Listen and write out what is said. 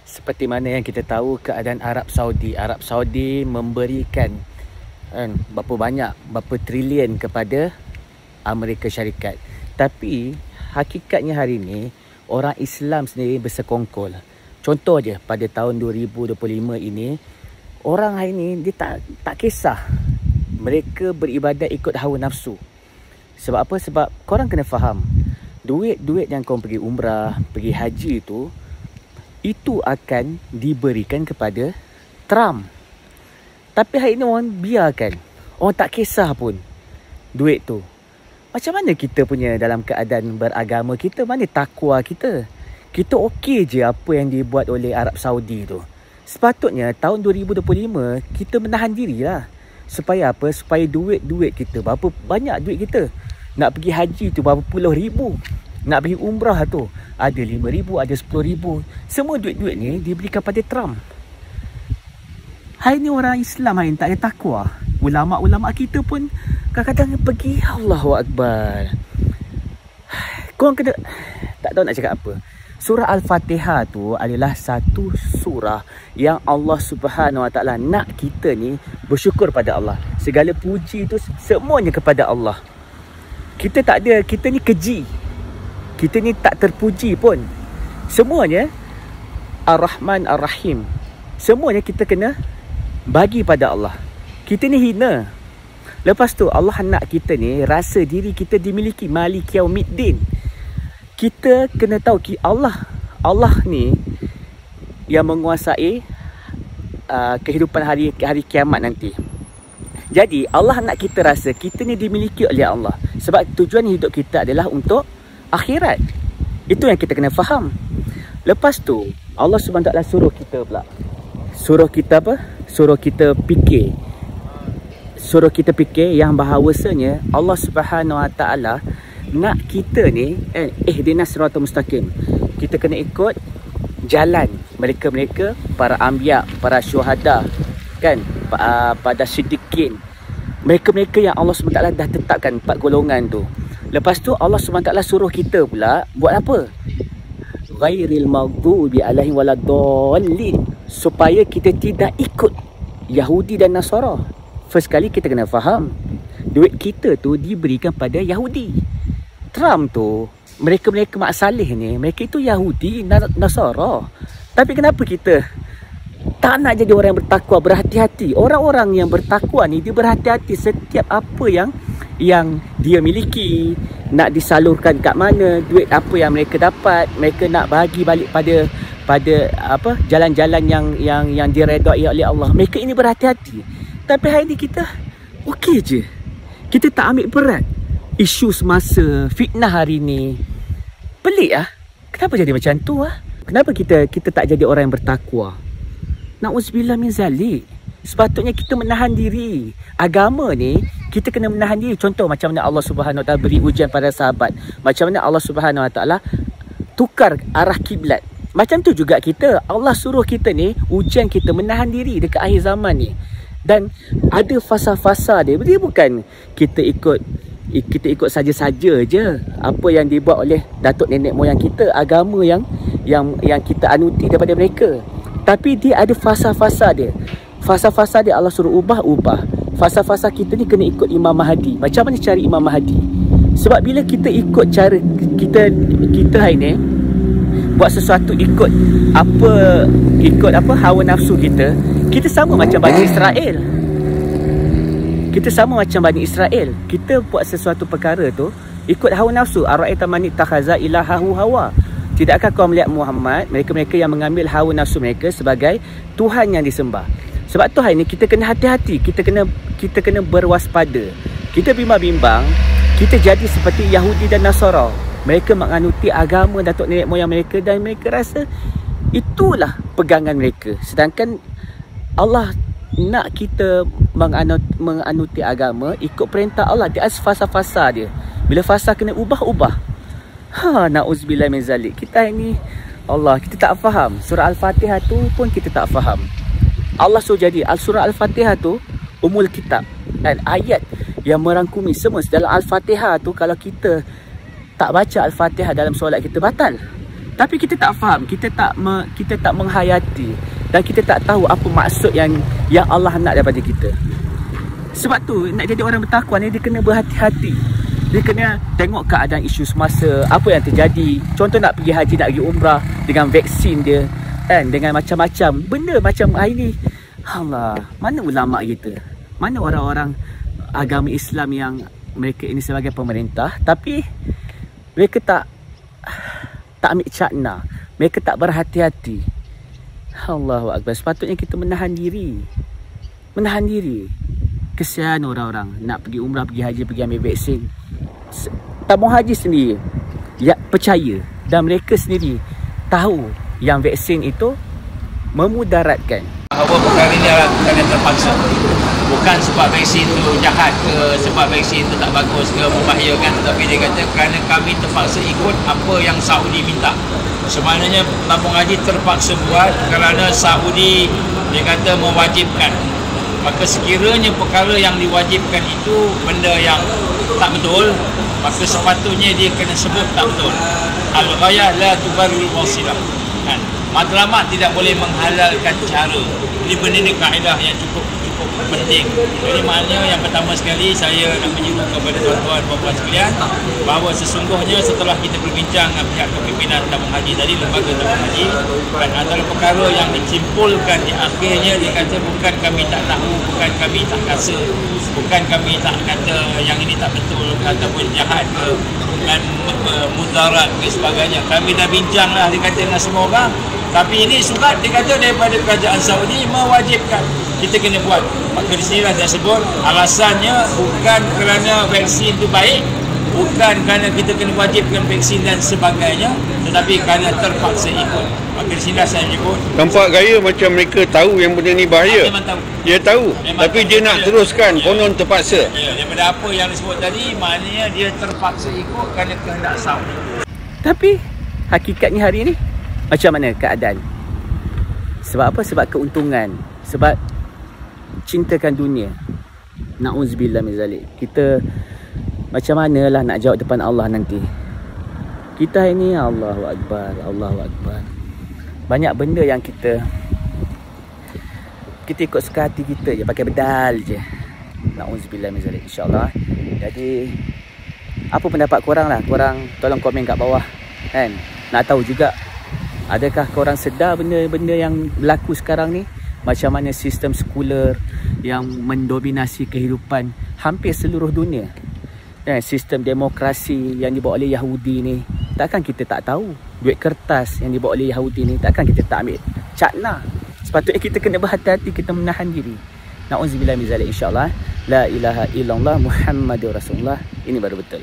Seperti mana yang kita tahu keadaan Arab Saudi memberikan berapa trilion kepada Amerika Syarikat. Tapi hakikatnya hari ini orang Islam sendiri bersekongkol. Contoh je, pada tahun 2025 ini orang hari ini dia tak kisah mereka beribadat ikut hawa nafsu. Sebab apa? Sebab korang kena faham, duit yang korang pergi umrah, pergi haji itu akan diberikan kepada Trump. Tapi hari ini orang biarkan, orang tak kisah pun duit tu. Macam mana kita punya dalam keadaan beragama kita, mana takwa kita? Kita okey je apa yang dibuat oleh Arab Saudi tu. Sepatutnya tahun 2025 kita menahan dirilah. Supaya apa? Supaya duit kita, berapa banyak duit kita. Nak pergi haji tu berapa puluh ribu. Nak pergi umrah tu ada 5,000, ada 10,000. Semua duit-duit ni diberikan pada Trump. Hari ni orang Islam hari ni tak ada takwa. Ulama' kita pun kadang-kadang pergi Allahu Akbar. Korang kena, tak tahu nak cakap apa. Surah Al-Fatihah tu adalah satu surah yang Allah Subhanahu Wa Taala nak kita ni bersyukur pada Allah. Segala puji tu semuanya kepada Allah. Kita tak ada, kita ni keji. Kita ni tak terpuji pun. Semuanya Ar-Rahman Ar-Rahim. Semuanya kita kena bagi pada Allah. Kita ni hina. Lepas tu Allah nak kita ni rasa diri kita dimiliki, Malik Yaumiddin. Kita kena tahu Allah ni yang menguasai kehidupan hari kiamat nanti. Jadi Allah nak kita rasa kita ni dimiliki oleh Allah. Sebab tujuan hidup kita adalah untuk akhirat. Itu yang kita kena faham. Lepas tu Allah SWT suruh kita pula, suruh kita apa? Suruh kita fikir. Suruh kita fikir yang bahawasanya Allah Subhanahu Wa Taala nak kita ni ihdinas siratal mustaqim. Kita kena ikut jalan mereka-mereka, para anbiya, para syuhada, kan, pada siddiqin. Mereka-mereka yang Allah SWT dah tetapkan 4 golongan tu. Lepas tu Allah SWT suruh kita pula buat apa? Ghairil maghdubi alaihim waladdallin. Supaya kita tidak ikut Yahudi dan Nasara. First kali kita kena faham, duit kita tu diberikan pada Yahudi. Trump tu, mereka-mereka mak saleh ni, mereka itu Yahudi, Nasara. Tapi kenapa kita tak nak jadi orang yang bertakwa, berhati-hati? Orang-orang yang bertakwa ni, dia berhati-hati setiap apa yang dia miliki, nak disalurkan kat mana, duit apa yang mereka dapat, mereka nak bagi balik pada apa, jalan-jalan yang diredai oleh Allah. Mereka ini berhati-hati. Tapi hari ni kita okey je. Kita tak ambil berat isu semasa, fitnah hari ni. Pelik ah. Kenapa jadi macam tu ah? Kenapa kita tak jadi orang yang bertakwa? Na'udzubillah min zalik. Sepatutnya kita menahan diri. Agama ni kita kena menahan diri. Contoh macam mana Allah Subhanahu Wa Taala beri ujian pada sahabat. Macam mana Allah Subhanahu Wa Taala tukar arah kiblat. Macam tu juga kita. Allah suruh kita ni, ujian kita menahan diri dekat akhir zaman ni. Dan ada fasa-fasa dia. Dia bukan kita ikut saja-saja je apa yang dibuat oleh datuk nenek moyang kita, agama yang kita anuti daripada mereka. Tapi dia ada fasa-fasa dia. Fasa-fasa dia Allah suruh ubah. Fasa-fasa kita ni kena ikut Imam Mahdi. Macam mana cari Imam Mahdi? Sebab bila kita ikut cara kita hari ni buat sesuatu ikut apa hawa nafsu kita sama macam Bani Israel. Kita sama macam Bani Israel. Kita buat sesuatu perkara tu ikut hawa nafsu. Ara'aita man ittakhadha ilahahu hawa. Tidakkah kau melihat Muhammad, mereka-mereka yang mengambil hawa nafsu mereka sebagai Tuhan yang disembah. Sebab tu hari ni kita kena hati-hati, kita kena berwaspada. Kita bimbang-bimbang kita jadi seperti Yahudi dan Nasara. Mereka menganuti agama datuk nenek moyang mereka dan mereka rasa itulah pegangan mereka. Sedangkan Allah nak kita menganuti agama ikut perintah Allah. Dia ada fasa-fasa dia. Bila fasa kena ubah. Na'udzubillah min zalik. Kita ini Allah, kita tak faham. Surah Al-Fatihah tu pun kita tak faham. Allah suruh jadi surah Al-Fatihah tu umul kitab, dan ayat yang merangkumi semua dalam Al-Fatihah tu. Kalau kita tak baca Al-Fatihah dalam solat kita, batal. Tapi kita tak faham, kita tak menghayati dan kita tak tahu apa maksud yang Allah nak daripada kita. Sebab tu nak jadi orang bertakwa ni dia kena berhati-hati. Dia kena tengok keadaan isu semasa, apa yang terjadi. Contoh nak pergi haji, nak pergi umrah dengan vaksin dia kan, dengan macam-macam benda macam hari ni. Allah, mana ulama kita? Mana orang-orang agama Islam yang mereka ini sebagai pemerintah tapi mereka tak ambil cakna, mereka tak berhati-hati. Allahu Akbar. Sepatutnya kita menahan diri. Kesian orang-orang nak pergi umrah, pergi haji, pergi ambil vaksin. Tabung haji sendiri ya, percaya, dan mereka sendiri tahu yang vaksin itu memudaratkan. Bahawa perkara ini adalah perkara yang terpaksa. Bukan sebab vaksin itu jahat ke, sebab vaksin itu tak bagus ke, membahayakan, tetapi dia kata kerana kami terpaksa ikut apa yang Saudi minta. Sebenarnya tabung haji terpaksa buat kerana Saudi dia kata mewajibkan. Maka sekiranya perkara yang diwajibkan itu benda yang tak betul, maka sepatutnya dia kena sebut tak betul. Al-ghayah la tubarrul wasilah. Kan? Matlamat tidak boleh menghalalkan cara. Ini benda ni kaedah yang cukup penting. Jadi maknanya yang pertama sekali saya nak menyeru kepada tuan-tuan dan puan sekalian bahawa sesungguhnya setelah kita berbincang dengan pihak kepimpinan tabung haji tadi, lembaga tabung haji, dan antara perkara yang disimpulkan di akhirnya dia kata bukan kami tak tahu, bukan kami tak rasa, bukan kami tak kata yang ini tak betul ataupun jahat ke, bukan mudarat ke sebagainya. Kami dah bincang lah dia kata dengan semua orang. Tapi ini surat dia kata daripada kerajaan Saudi mewajibkan kita kena buat. Maka di sinilah saya sebut alasannya bukan kerana vaksin itu baik, bukan kerana kita kena wajibkan vaksin dan sebagainya, tetapi kerana terpaksa ikut. Maka di sinilah saya sebut. Nampak gaya macam mereka tahu yang benda ni bahaya. Memang tahu. Dia tahu. Memang tapi tahu. Dia nak teruskan, konon terpaksa. Ya, daripada apa yang disebut tadi, maknanya dia terpaksa ikut kerana kehendak Saudi. Tapi hakikatnya hari ni macam mana keadaan? Sebab apa? Sebab keuntungan, sebab cintakan dunia. Na'udzubillah min zalik. Kita macam manalah nak jawab depan Allah nanti. Kita ini Allahu Akbar, Allahu Akbar. Banyak benda yang kita ikut suka hati kita je, pakai bedal je. Na'udzubillah min zalik, insya-Allah. Jadi apa pendapat korang lah? Korang tolong komen kat bawah kan. Nak tahu juga adakah korang sedar benda-benda yang berlaku sekarang ni? Macam mana sistem sekular yang mendominasi kehidupan hampir seluruh dunia. Dan sistem demokrasi yang dibawa oleh Yahudi ni, takkan kita tak tahu. Duit kertas yang dibawa oleh Yahudi ni, takkan kita tak ambil cakna. Sepatutnya kita kena berhati-hati, kita menahan diri. Na'udzubillah min zalik, insya-Allah. La ilaha illallah Muhammadur Rasulullah. Ini baru betul.